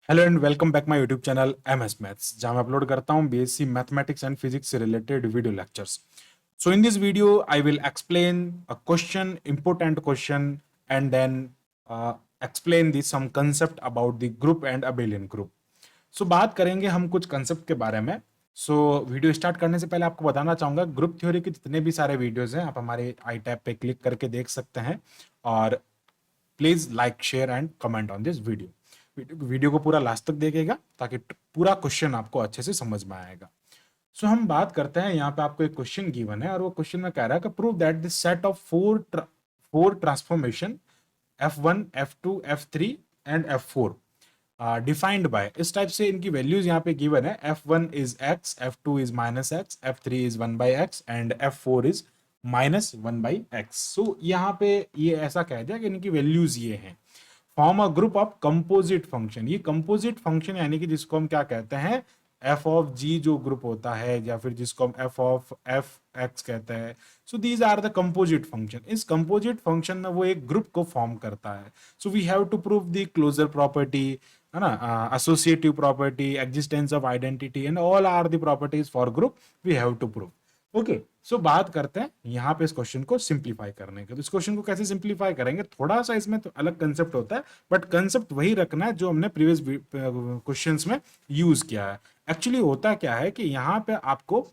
Hello and welcome back my YouTube channel MS maths, जहां मैं upload करता हूं बीएससी मैथमेटिक्स एंड फिजिक्स से related video lectures. So in this video, I will explain a question, important question, and then explain the some concept about the group and abelian group. So बात करेंगे हम कुछ concept के बारे में. So video start करने से पहले आपको बताना चाहूंगा, ग्रुप थ्योरी के जितने भी सारे वीडियोस हैं आप हमारे आई टैब पे क्लिक करके देख सकते हैं. और please like share and comment on this video को पूरा लास्ट तक देखिएगा ताकि पूरा क्वेश्चन आपको अच्छे से समझ में आएगा. सो हम बात करते हैं, यहाँ पे आपको एक क्वेश्चन गिवन है और वो क्वेश्चन में कह रहा है कि prove that this set of four transformation F1, F2, F3 and F4 defined by, इस टाइप से इनकी वैल्यूज यहाँ पे गिवन है. F1 is x, F2 is -x, F3 is 1/x and F4 is -1/x. सो यहाँ पे ये ऐसा कह दिया कि इनकी वैल्यूज ये हैं. Form a group of composite function. ये कंपोजिट फंक्शन यानी कि जिसको हम क्या कहते हैं, एफ ऑफ जी जो ग्रुप होता है, या फिर जिसको हम एफ ऑफ एफ एक्स कहते हैं. So these are the composite function. इस कंपोजिट फंक्शन में वो एक ग्रुप को फॉर्म करता है. So we have to prove the closure property, है ना, associative property, existence of identity and all are the properties for group we have to prove. Okay, so बात करते हैं यहाँ पे इस क्वेश्चन को सिंप्लीफाई करने के. तो इस क्वेश्चन को कैसे सिंप्लीफाई करेंगे, थोड़ा सा इसमें तो अलग कंसेप्ट होता है, बट कंसेप्ट वही रखना है जो हमने प्रीवियस क्वेश्चंस में यूज किया है. एक्चुअली होता क्या है कि यहाँ पे आपको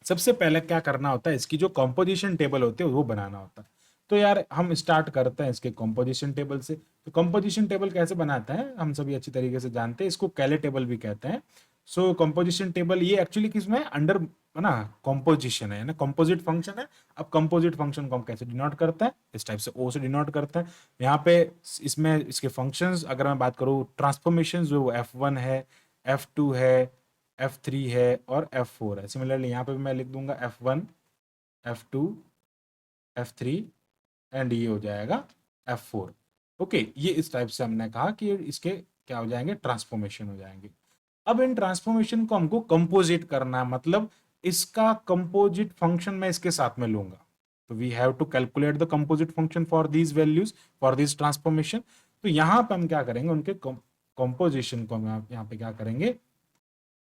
सबसे पहले क्या करना होता है, इसकी जो कॉम्पोजिशन टेबल होती है वो बनाना होता है. तो यार हम स्टार्ट करते हैं इसके कॉम्पोजिशन टेबल से. तो कॉम्पोजिशन टेबल कैसे बनाते हैं हम सभी अच्छी तरीके से जानते हैं, इसको कैले टेबल भी कहते हैं. सो कॉम्पोजिशन टेबल ये एक्चुअली किसमें अंडर, है ना, कॉम्पोजिशन है ना, कॉम्पोजिट फंक्शन है. अब कॉम्पोजिट फंक्शन को हम कैसे डिनोट करते हैं, इस टाइप से ओ से डिनोट करते हैं. यहाँ पे इसमें इसके फंक्शंस अगर मैं बात करूँ, ट्रांसफॉर्मेशन जो F1 है, F2 है, F3 है और F4 है. सिमिलरली यहाँ पे भी मैं लिख दूंगा F1, F2, F3 एंड ये हो जाएगा F4. ओके, ये इस टाइप से हमने कहा कि इसके क्या हो जाएंगे, ट्रांसफॉर्मेशन हो जाएंगे. अब इन ट्रांसफॉर्मेशन को हमको कंपोजिट करना है, मतलब इसका कंपोजिट फंक्शन मैं इसके साथ में लूंगा. तो we have to calculate the composite function for these values, for this transformation. तो यहां पे हम क्या करेंगे, उनके कंपोजिशन को हम यहाँ पे क्या करेंगे,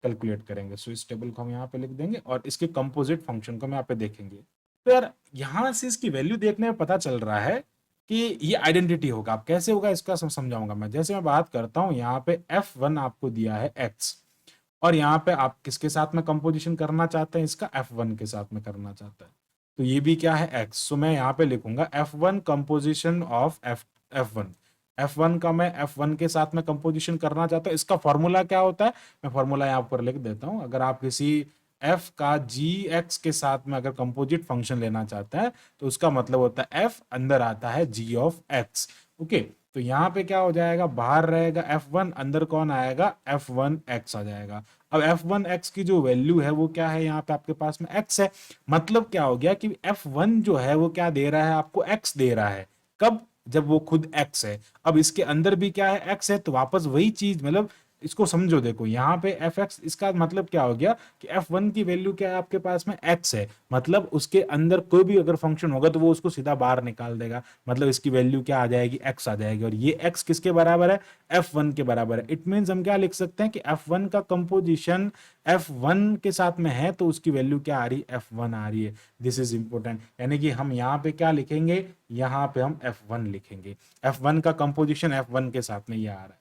कैलकुलेट करेंगे. सो इस टेबल को हम यहाँ पे लिख देंगे और इसके कंपोजिट फंक्शन को हम यहाँ पे देखेंगे. तो यार यहां से इसकी वैल्यू देखने में पता चल रहा है कि ये आइडेंटिटी होगा. अब कैसे होगा इसका समझाऊंगा मैं. जैसे मैं बात करता हूं, यहाँ पे F1 आपको दिया है x, और यहाँ पे आप किसके साथ में कंपोजिशन करना चाहते हैं, इसका F1 के साथ में करना चाहते हैं. तो ये भी क्या है, x. सो मैं यहाँ पे लिखूंगा F1 composition of F1. F1 का मैं F1 के साथ में कंपोजिशन करना चाहता हूँ. इसका फॉर्मूला क्या होता है, मैं फॉर्मूला यहाँ पर लिख देता हूँ. अगर आप किसी f का gx के साथ में अगर कंपोजिट फंक्शन लेना चाहते हैं तो उसका मतलब होता है f अंदर आता है g ऑफ x. ओके, तो यहाँ पे क्या हो जाएगा, बाहर रहेगा F1, अंदर कौन आएगा, F1x आ जाएगा. अब F1x की जो वैल्यू है वो क्या है, यहाँ पे आपके पास में x है. मतलब क्या हो गया कि F1 जो है वो क्या दे रहा है, आपको x दे रहा है. कब, जब वो खुद x है. अब इसके अंदर भी क्या है, x है. तो वापस वही चीज, मतलब इसको समझो, देखो यहाँ पे fx, इसका मतलब क्या हो गया कि F1 की वैल्यू क्या है आपके पास में, x है. मतलब उसके अंदर कोई भी अगर फंक्शन होगा तो वो उसको सीधा बाहर निकाल देगा. मतलब इसकी वैल्यू क्या आ जाएगी, x आ जाएगी. और ये x किसके बराबर है, F1 के बराबर है. इट मीन्स हम क्या लिख सकते हैं कि F1 का कंपोजिशन F1 के साथ में है तो उसकी वैल्यू क्या आ रही है, F1 आ रही है. This is important. यानी कि हम यहाँ पे क्या लिखेंगे, यहाँ पे हम F1 लिखेंगे. F1 का कंपोजिशन F1 के साथ में ये आ रहा है.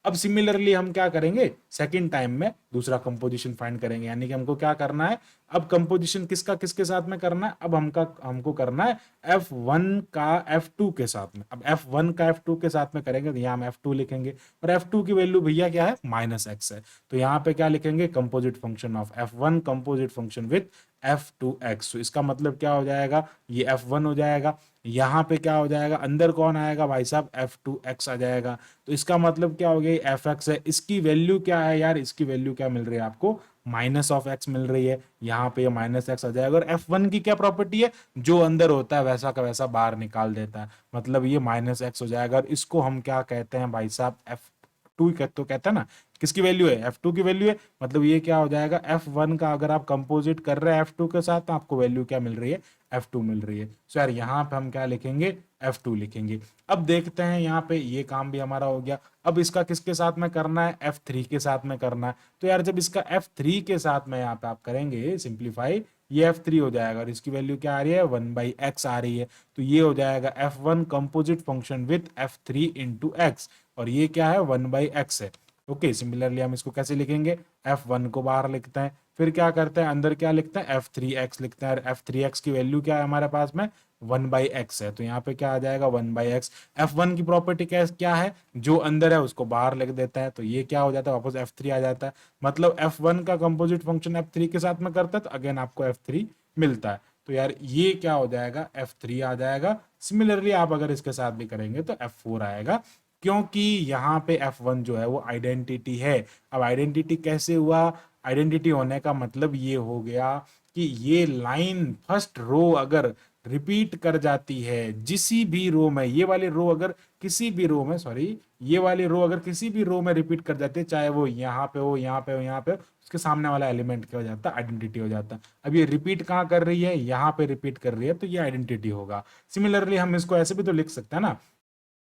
अब सिमिलरली हम क्या करेंगे, सेकंड टाइम में दूसरा कंपोजिशन फाइंड करेंगे. यानी कि हमको क्या करना है, अब कंपोजिशन किसका किसके साथ में करना है, अब हमको करना है F1 का F2 के साथ में. अब F1 का F2 के साथ में करेंगे तो यहाँ हम F2 लिखेंगे, और F2 की वैल्यू भैया क्या है, -x है. तो यहाँ पे क्या लिखेंगे, composite function of F1 composite function with F2x. तो इसका मतलब क्या हो जाएगा, ये F1 हो जाएगा. यहाँ पे क्या हो जाएगा, अंदर कौन आएगा भाई साहब, F2x आ जाएगा. तो इसका मतलब क्या हो गया, fx है. इसकी वैल्यू क्या है यार, इसकी वैल्यू क्या मिल रही है आपको, -x मिल रही है. यहाँ पे -x आ जाएगा. और F1 की क्या प्रॉपर्टी है, जो अंदर होता है वैसा का वैसा बाहर निकाल देता है. मतलब ये -x हो जाएगा. और इसको हम क्या कहते हैं भाई साहब, F2 तो कहते हैं ना, किसकी वैल्यू है, F2 की वैल्यू है. मतलब ये क्या हो जाएगा, F1 का अगर आप कंपोजिट कर रहे हैं F2 के साथ तो आपको वैल्यू क्या मिल रही है, F2 मिल रही है। सो यार यहाँ पे हम क्या लिखेंगे, F2 लिखेंगे। अब देखते हैं यहाँ पे ये काम भी हमारा हो गया। अब इसका किसके साथ में करना है, F3 के साथ में करना है। तो यार जब इसका F3 के साथ में यहाँ पे आप करेंगे सिंप्लीफाई, ये F3 हो जाएगा और इसकी वैल्यू क्या आ रही है, 1/x आ रही है। तो ये हो जाएगा F1 composite function with F3 into x, और ये क्या है, 1/x है। ओके, सिमिलरली हम इसको कैसे लिखेंगे, F1 को बाहर लिखते हैं, फिर क्या करते हैं, अंदर क्या लिखते हैं, F3x लिखते हैं। और F3x की वैल्यू क्या है हमारे पास में, 1/x है। तो यहाँ पे क्या आ जाएगा, 1/x। F1 की प्रॉपर्टी क्या है, जो अंदर है उसको बाहर लिख देता है, तो ये क्या हो जाता है, वापस F3 आ जाता है। मतलब F1 का कंपोजिट फंक्शन F3 के साथ में करता है तो अगेन आपको F3 मिलता है। तो यार ये क्या हो जाएगा, F3 आ जाएगा। सिमिलरली आप अगर इसके साथ भी करेंगे तो F4 आएगा, क्योंकि यहाँ पे F1 जो है वो आइडेंटिटी है। अब आइडेंटिटी कैसे हुआ, आइडेंटिटी होने का मतलब ये हो गया कि ये लाइन फर्स्ट रो अगर रिपीट कर जाती है जिसी भी रो में, ये वाली रो अगर किसी भी रो में, सॉरी, ये वाली रो अगर किसी भी रो में रिपीट कर जाती है, चाहे वो यहाँ पे हो, यहाँ पे हो, यहाँ पे हो, उसके सामने वाला एलिमेंट क्या हो जाता है, आइडेंटिटी हो जाता है। अब ये रिपीट कहाँ कर रही है, यहाँ पे रिपीट कर रही है, तो ये आइडेंटिटी होगा। सिमिलरली हम इसको ऐसे भी तो लिख सकते हैं ना,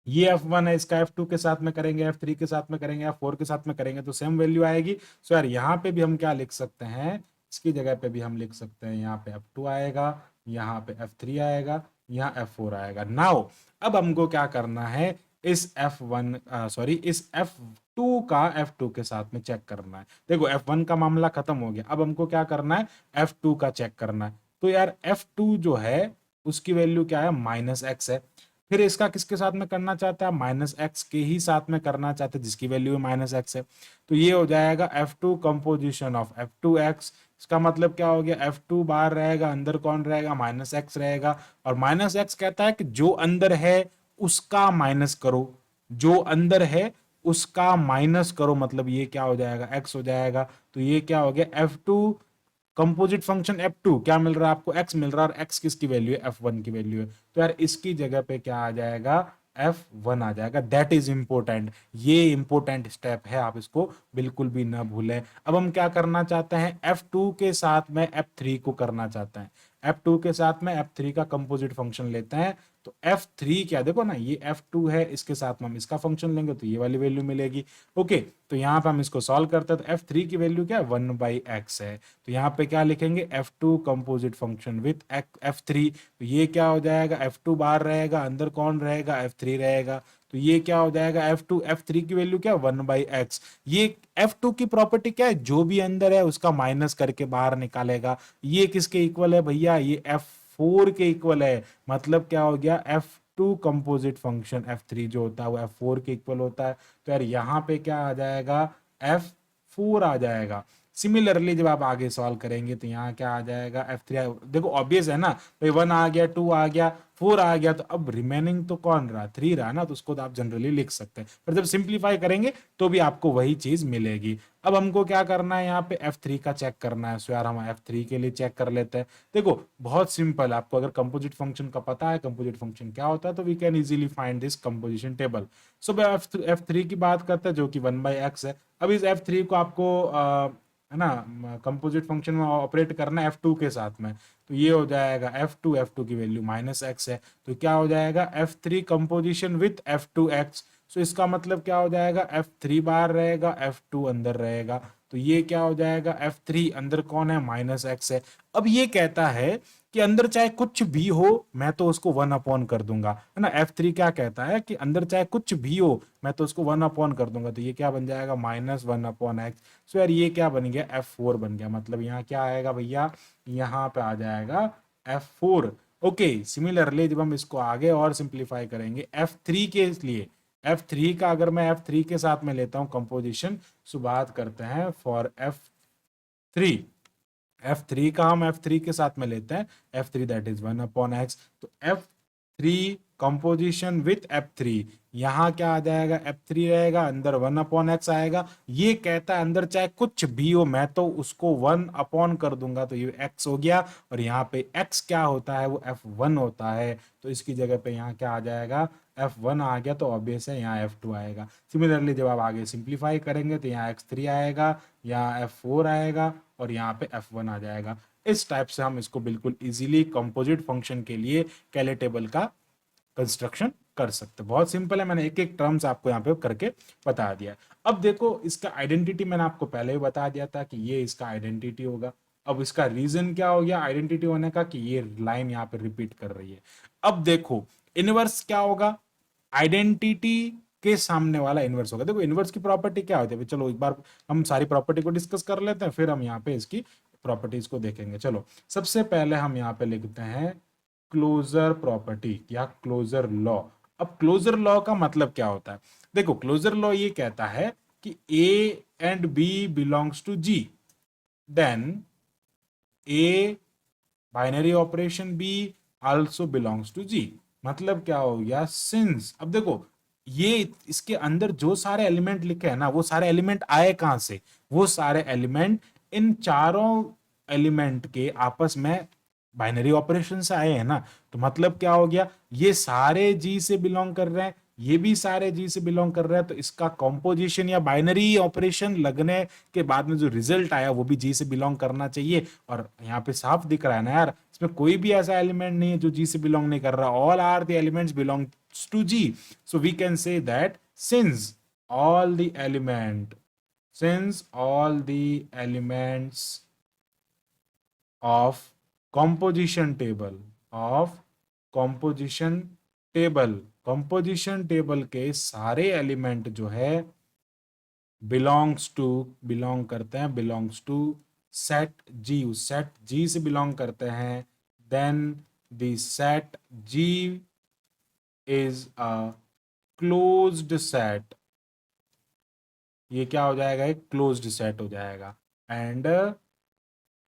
ये F1 है, इसका F2 के साथ में करेंगे, F3 के साथ में करेंगे, F4 के साथ में करेंगे तो सेम वैल्यू आएगी। सो यार यहाँ पे भी हम क्या लिख सकते हैं, इसकी जगह पे भी हम लिख सकते हैं, यहाँ पे F2 आएगा, यहाँ पे F3 आएगा, यहाँ F4 आएगा। नाउ अब हमको क्या करना है, इस F1 सॉरी इस F2 का F2 के साथ में चेक करना है। देखो F1 का मामला खत्म हो गया, अब हमको क्या करना है, F2 का चेक करना है। तो यार F2 जो है उसकी वैल्यू क्या है, -x है। फिर इसका किसके साथ में करना चाहता है, -x के ही साथ में करना चाहते हैं जिसकी वैल्यू -x है। तो ये हो जाएगा F2 कंपोजिशन ऑफ F2x। इसका मतलब क्या हो गया, F2 बाहर रहेगा, अंदर कौन रहेगा, -x रहेगा। और -x कहता है कि जो अंदर है उसका माइनस करो, जो अंदर है उसका माइनस करो, मतलब ये क्या हो जाएगा, x हो जाएगा। तो ये क्या हो गया, F2 कंपोजिट फंक्शन F2 क्या मिल रहा है आपको, x मिल रहा है, और x किसकी वैल्यू है, F1 की वैल्यू है। तो यार इसकी जगह पे क्या आ जाएगा, F1 आ जाएगा। दैट इज इंपॉर्टेंट, ये इंपॉर्टेंट स्टेप है, आप इसको बिल्कुल भी ना भूलें। अब हम क्या करना चाहते हैं, F2 के साथ में F3 को करना चाहते हैं। F2 के साथ में F3 का कंपोजिट फंक्शन लेते हैं। तो F3 क्या, देखो ना, ये F2 है, इसके साथ में हम इसका फंक्शन लेंगे तो ये वाली वैल्यू मिलेगी। ओके, तो यहाँ पे हम इसको सॉल्व करते हैं, तो F3 की वैल्यू क्या है, 1/x है। तो यहाँ पे क्या लिखेंगे, F2 composite function with F3। तो ये क्या हो जाएगा, F2 बाहर रहेगा, अंदर कौन रहेगा, F3 रहेगा। तो ये क्या हो जाएगा, F3 की वैल्यू क्या, 1/x। ये F2 की प्रॉपर्टी क्या है, जो भी अंदर है उसका माइनस करके बाहर निकालेगा। ये किसके इक्वल है भैया, ये F4 के इक्वल है। मतलब क्या हो गया, F2 कंपोजिट फंक्शन F3 जो होता है वो F4 के इक्वल होता है। तो यार यहाँ पे क्या आ जाएगा, F4 आ जाएगा। सिमिलरली जब आप आगे सॉल्व करेंगे तो यहाँ क्या आ जाएगा, F3 देखो ऑब्वियस है ना भाई, 1 आ गया, 2 आ गया, 4 आ गया, तो अब रिमेनिंग तो कौन रहा, 3 रहा ना, तो उसको तो आप जनरली लिख सकते हैं, पर जब सिंप्लीफाई करेंगे तो भी आपको वही चीज मिलेगी। अब हमको क्या करना है, यहाँ पे F3 का चेक करना है। सो यार हम F3 के लिए चेक कर लेते हैं। देखो बहुत सिंपल, आपको अगर कंपोजिट फंक्शन का पता है, कंपोजिट फंक्शन क्या होता है, तो we can easily find this composition table. So F3 की बात करते हैं जो कि 1/x है। अब इस F3 को आपको है ना कंपोजिट फंक्शन में ऑपरेट करना है F2 के साथ में। तो ये हो जाएगा F2 की वैल्यू -x है, तो क्या हो जाएगा, F3 कंपोजिशन विथ F2x। सो इसका मतलब क्या हो जाएगा, F3 बाहर रहेगा, F2 अंदर रहेगा। तो ये क्या हो जाएगा, F3 अंदर कौन है, -x है। अब ये कहता है कि अंदर चाहे कुछ भी हो मैं तो उसको 1 कर दूंगा, है ना। F3 क्या कहता है कि अंदर चाहे कुछ भी हो मैं तो उसको 1 कर दूंगा। तो ये क्या बन जाएगा, -1/x। सो यार ये क्या बन गया, F4 बन गया। मतलब यहाँ क्या आएगा भैया, यहाँ पे आ जाएगा F4। ओके, सिमिलरली जब हम इसको आगे और सिंप्लीफाई करेंगे F3 के लिए, F3 का अगर मैं F3 के साथ में लेता हूं कंपोजिशन, सो बात करते हैं फॉर F3। F3 का हम F3 के साथ में लेते हैं, F3 दैट इज 1/x। तो F3 कंपोजिशन विथ F3, यहाँ क्या आ जाएगा, F3 रहेगा, अंदर 1/x आएगा। ये कहता है अंदर चाहे कुछ भी हो मैं तो उसको 1 कर दूंगा, तो ये x हो गया। और यहाँ पे x क्या होता है, वो F1 होता है। तो इसकी जगह पे यहाँ क्या आ जाएगा, F1 आ गया, तो ऑब्वियस है यहाँ F2 आएगा। सिमिलरली जब आप आगे सिंप्लीफाई करेंगे तो यहाँ x3 आएगा, यहाँ F4 आएगा, और यहाँ पे F1 आ जाएगा। इस टाइप से हम इसको बिल्कुल इजीली कंपोजिट फंक्शन के लिए कैले टेबल का कंस्ट्रक्शन कर सकते हैं। बहुत सिंपल है, मैंने एक एक टर्म्स आपको यहाँ पे करके बता दिया। अब देखो इसका आइडेंटिटी मैंने आपको पहले ही बता दिया था कि ये इसका आइडेंटिटी होगा। अब इसका रीजन क्या हो गया आइडेंटिटी होने का, कि ये लाइन यहाँ पे रिपीट कर रही है। अब देखो इनवर्स क्या होगा, आइडेंटिटी के सामने वाला इनवर्स होगा। देखो इनवर्स की प्रॉपर्टी क्या होती है, चलो एक बार हम सारी प्रॉपर्टी को डिस्कस कर लेते हैं, फिर हम यहाँ पे इसकी प्रॉपर्टीज को देखेंगे। चलो सबसे पहले हम यहाँ पे लिखते हैं क्लोजर प्रॉपर्टी या क्लोजर लॉ। अब क्लोजर लॉ का मतलब क्या होता है, देखो क्लोजर लॉ ये कहता है कि a and b belongs to G, then a binary operation b also belongs to G. मतलब क्या हो गया, सिंस अब देखो ये इसके अंदर जो सारे एलिमेंट लिखे हैं ना, वो सारे एलिमेंट आए कहां से, वो सारे एलिमेंट इन चारों एलिमेंट के आपस में बाइनरी ऑपरेशन से आए हैं ना। तो मतलब क्या हो गया, ये सारे जी से बिलोंग कर रहे हैं, ये भी सारे जी से बिलोंग कर रहे हैं, तो इसका कॉम्पोजिशन या बाइनरी ऑपरेशन लगने के बाद में जो रिजल्ट आया वो भी जी से बिलोंग करना चाहिए। और यहाँ पे साफ दिख रहा है ना यार, इसमें कोई भी ऐसा एलिमेंट नहीं है जो जी से बिलोंग नहीं कर रहा, all are the elements belongs to G. So we can say that since all the element since all the elements of composition table of composition table के सारे एलिमेंट जो है बिलोंग करते हैं, बिलोंग्स टू सेट जी, उस set जी से belong करते हैं, then the set G is a closed set. ये क्या हो जाएगा, एक क्लोज्ड सेट हो जाएगा। And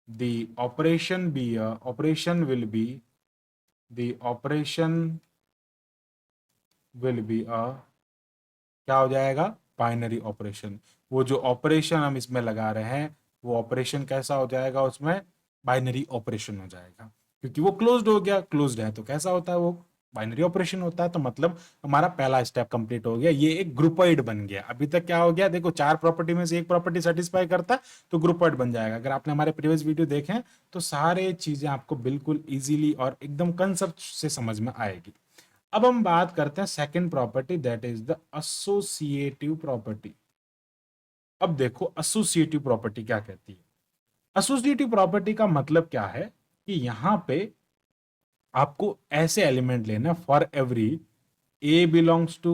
the operation be operation will be the operation will be a क्या हो जाएगा, बाइनरी ऑपरेशन। वो जो ऑपरेशन हम इसमें लगा रहे हैं वो ऑपरेशन कैसा हो जाएगा, उसमें बाइनरी ऑपरेशन हो जाएगा, क्योंकि वो क्लोज्ड हो गया, क्लोज्ड है तो कैसा होता है, वो बाइनरी ऑपरेशन होता है। तो मतलब हमारा पहला स्टेप कंप्लीट हो गया, ये एक ग्रुपॉइड बन गया। अभी तक क्या हो गया, देखो चार प्रॉपर्टी में से एक प्रॉपर्टी सेटिस्फाई करता है तो ग्रुपॉइड बन जाएगा। अगर आपने हमारे प्रीवियस वीडियो देखे तो सारे चीजें आपको बिल्कुल इजीली और एकदम कंसेप्ट से समझ में आएगी। अब हम बात करते हैं second property, that is the associative property. अब देखो एसोसिएटिव प्रॉपर्टी क्या कहती है। एसोसिएटिव प्रॉपर्टी का मतलब क्या है कि यहां पे आपको ऐसे एलिमेंट लेना, for every a belongs to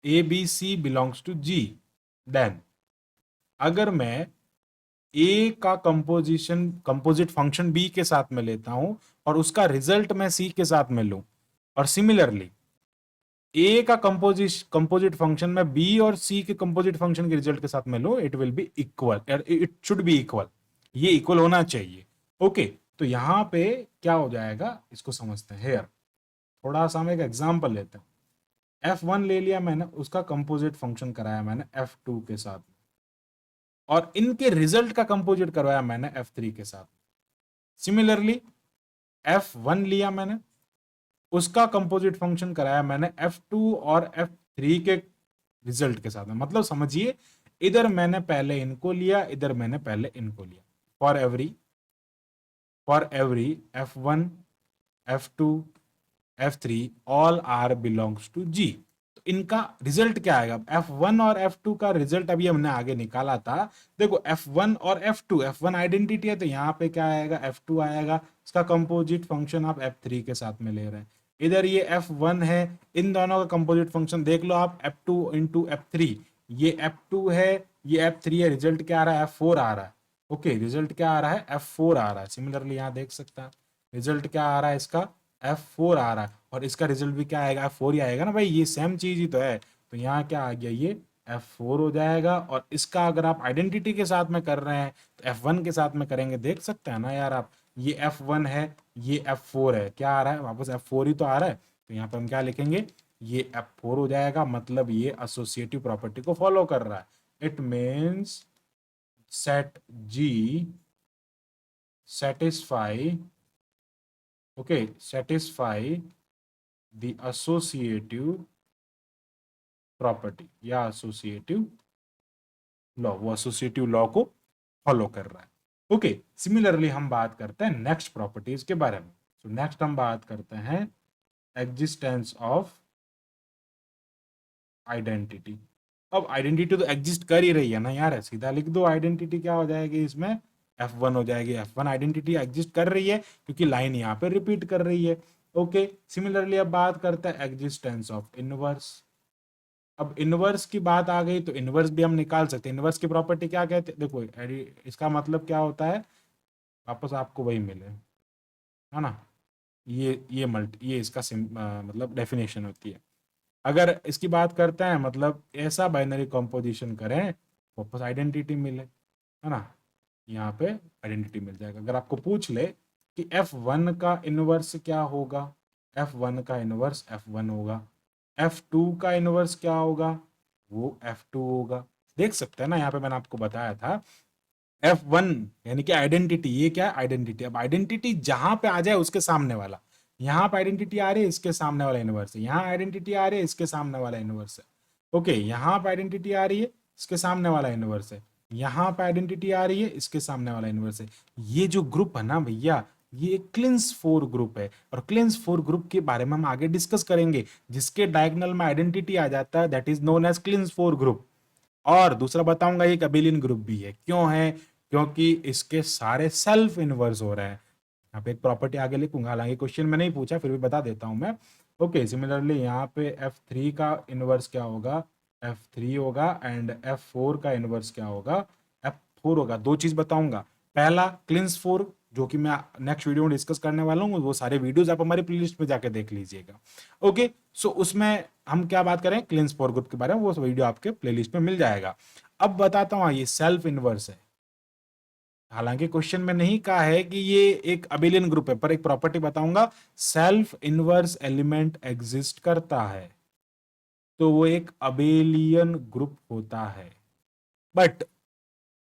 a b c belongs to G, then अगर मैं ए का कंपोजिट फंक्शन बी के साथ में लेता हूं और उसका रिजल्ट मैं सी के साथ में लूं, और सिमिलरली ए का कंपोजिट फंक्शन में बी और सी के कंपोजिट फंक्शन के रिजल्ट के साथ में लो, it will be equal, it should be equal, ये इक्वल होना चाहिए। ओके तो यहां पे क्या हो जाएगा इसको समझते हैं। हेयर थोड़ा सा हम एक एग्जांपल लेते हैं। F1 ले लिया मैंने, उसका कंपोजिट फंक्शन कराया मैंने F2 के साथ, और इनके रिजल्ट का कंपोजिट करवाया मैंने F3 के साथ। सिमिलरली F1 लिया मैंने, उसका कंपोजिट फंक्शन कराया मैंने F2 और F3 के रिजल्ट के साथ में। मतलब समझिए इधर मैंने पहले इनको लिया, इधर मैंने पहले इनको लिया। For every F1 F2 F3 all are belongs to G. तो इनका रिजल्ट क्या आएगा, F1 और F2 का रिजल्ट अभी हमने आगे निकाला था। देखो F1 और F2, F1 आइडेंटिटी है तो यहाँ पे क्या आएगा, F2 आएगा, इसका कंपोजिट फंक्शन आप F3 के साथ में ले रहे हैं। इधर ये F1 है, इन दोनों का कंपोजिट फंक्शन देख लो आप, F2 इंटू F3, ये F2 है, ये F3 है, रिजल्ट क्या आ रहा है, F4 आ रहा है। ओके रिजल्ट क्या आ रहा है, F4 आ रहा है। सिमिलरली यहाँ देख सकते हैं रिजल्ट क्या आ रहा है, इसका F4 आ रहा है, और इसका रिजल्ट भी क्या आएगा, F4 ही आएगा ना भाई, ये सेम चीज ही तो है। तो यहाँ क्या आ गया, ये F4 हो जाएगा। और इसका अगर आप आइडेंटिटी के साथ में कर रहे हैं तो F1 के साथ में करेंगे, देख सकते हैं ना यार आप, ये F1 है, ये F4 है, क्या आ रहा है वापस F4 ही तो आ रहा है। तो यहाँ पे हम क्या लिखेंगे, ये F4 हो जाएगा, मतलब ये एसोसिएटिव प्रॉपर्टी को फॉलो कर रहा है। It means set G satisfy satisfy the associative property या एसोसिएटिव लॉ, वो एसोसिएटिव लॉ को फॉलो कर रहा है। ओके, सिमिलरली हम बात करते हैं नेक्स्ट प्रॉपर्टीज के बारे में। सो नेक्स्ट हम बात करते हैं एग्जिस्टेंस ऑफ आइडेंटिटी। अब आइडेंटिटी तो एग्जिस्ट कर ही रही है ना यार, सीधा लिख दो आइडेंटिटी क्या हो जाएगी इसमें, F1 हो जाएगी। F1 आइडेंटिटी एग्जिस्ट कर रही है क्योंकि लाइन यहाँ पे रिपीट कर रही है। ओके, सिमिलरली अब बात करते हैं एग्जिस्टेंस ऑफ इनवर्स। अब इनवर्स की बात आ गई तो इनवर्स भी हम निकाल सकते हैं। इनवर्स की प्रॉपर्टी क्या कहते हैं, देखो इसका मतलब क्या होता है, वापस आपको वही मिले, है ना, ये इसका मतलब डेफिनेशन होती है। अगर इसकी बात करते हैं मतलब ऐसा बाइनरी कंपोजिशन करें वापस आइडेंटिटी मिले, है ना, यहाँ पे आइडेंटिटी मिल जाएगा। अगर आपको पूछ ले कि F1 का इनवर्स क्या होगा, F1 का इनवर्स F1 होगा, F2 का इनवर्स क्या होगा, वो F2 होगा। देख सकते हैं ना, यहाँ पे मैंने आपको बताया था F1 यानी कि आइडेंटिटी, ये क्या है आइडेंटिटी। अब आइडेंटिटी जहां पे आ जाए उसके सामने वाला, यहाँ पे आइडेंटिटी आ रही है इसके सामने वाला इनवर्स है, यहाँ आइडेंटिटी आ रही है इसके सामने वाला इनवर्स है। ओके, यहाँ पे आइडेंटिटी आ रही है इसके सामने वाला इनवर्स है, यहाँ पे आइडेंटिटी आ रही है इसके सामने वाला इनवर्स है। ये जो ग्रुप है ना भैया, ये क्लिंस फोर ग्रुप है, और क्लिंस फोर ग्रुप के बारे में हम आगे डिस्कस करेंगे। जिसके डायगोनल में आइडेंटिटी आ जाता है that is known as Klein's four group. और दूसरा बताऊंगा ये अबेलियन ग्रुप भी है। क्यों है, क्योंकि इसके सारे सेल्फ इनवर्स हो रहे हैं। यहाँ पे एक प्रॉपर्टी आगे लिखूंगा, हालांकि क्वेश्चन में नहीं पूछा फिर भी बता देता हूं मैं। ओके, सिमिलरली यहाँ पे F3 का इनवर्स क्या होगा, F3 होगा, एंड F4 का इनवर्स क्या होगा, F4 होगा। दो चीज बताऊंगा, पहला क्लिंस फोर जो कि मैं नेक्स्ट वीडियो में डिस्कस करने वाला हूँ, वो सारे वीडियोस आप हमारी प्लेलिस्ट में जाके देख लीजिएगा। ओके, सो उसमें हम क्या बात करें क्लिंस फोर ग्रुप के बारे में, वो वीडियो आपके प्लेलिस्ट में मिल जाएगा। अब बताता हूँ, ये सेल्फ इनवर्स है। हालांकि क्वेश्चन में नहीं कहा है कि ये एक अबेलियन ग्रुप है, पर एक प्रॉपर्टी बताऊंगा, सेल्फ इनवर्स एलिमेंट एग्जिस्ट करता है तो वो एक अबेलियन ग्रुप होता है। But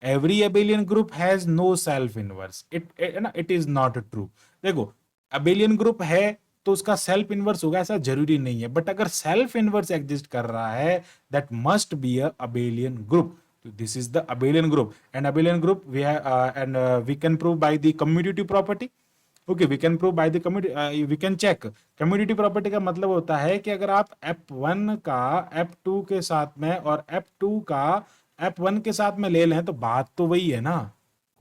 every abelian group has no self inverse, it is not true. देखो, अबेलियन ग्रुप है तो उसका सेल्फ इनवर्स होगा ऐसा जरूरी नहीं है, बट अगर सेल्फ इनवर्स एग्जिस्ट कर रहा है that must be a abelian group. This is the abelian group, and abelian group we have and we can prove by the commutative property. Okay, we can prove by the community, we can check. Community property का मतलब होता है कि अगर आप F1 का F2 के साथ में और F2 का F1 के साथ में ले लें तो बात तो वही है ना,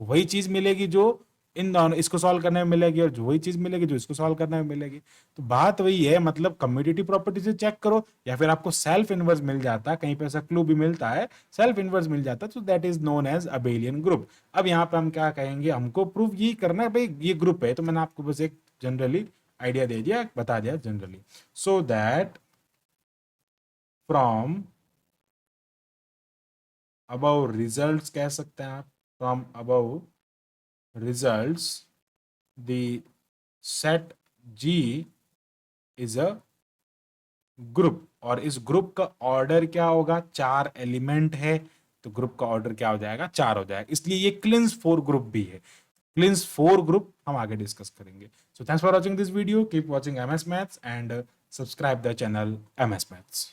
वही चीज मिलेगी जो इन दोनों इसको सॉल्व करने में मिलेगी, और जो वही चीज मिलेगी जो इसको सॉल्व करने में मिलेगी। तो बात वही है, मतलब कम्यूटेटिव प्रॉपर्टी से चेक करो, या फिर आपको सेल्फ इनवर्स मिल जाता है, कहीं पे ऐसा क्लू भी मिलता है, सेल्फ इनवर्स मिल जाता है, तो that is known as abelian group. अब यहाँ पे हम क्या कहेंगे, हमको प्रूफ ये करना है भाई ये ग्रुप है, तो मैंने आपको बस एक जनरली आइडिया दे दिया, बता दिया generally, so that from above results कह सकते हैं आप, from above results the set G is a group. और इस ग्रुप का ऑर्डर क्या होगा, चार एलिमेंट है, तो ग्रुप का ऑर्डर क्या हो जाएगा, चार हो जाएगा, इसलिए ये क्लिंस फोर ग्रुप भी है। क्लिंस फोर ग्रुप हम आगे डिस्कस करेंगे। So thanks for watching this video, keep watching MS maths and subscribe the channel MS maths.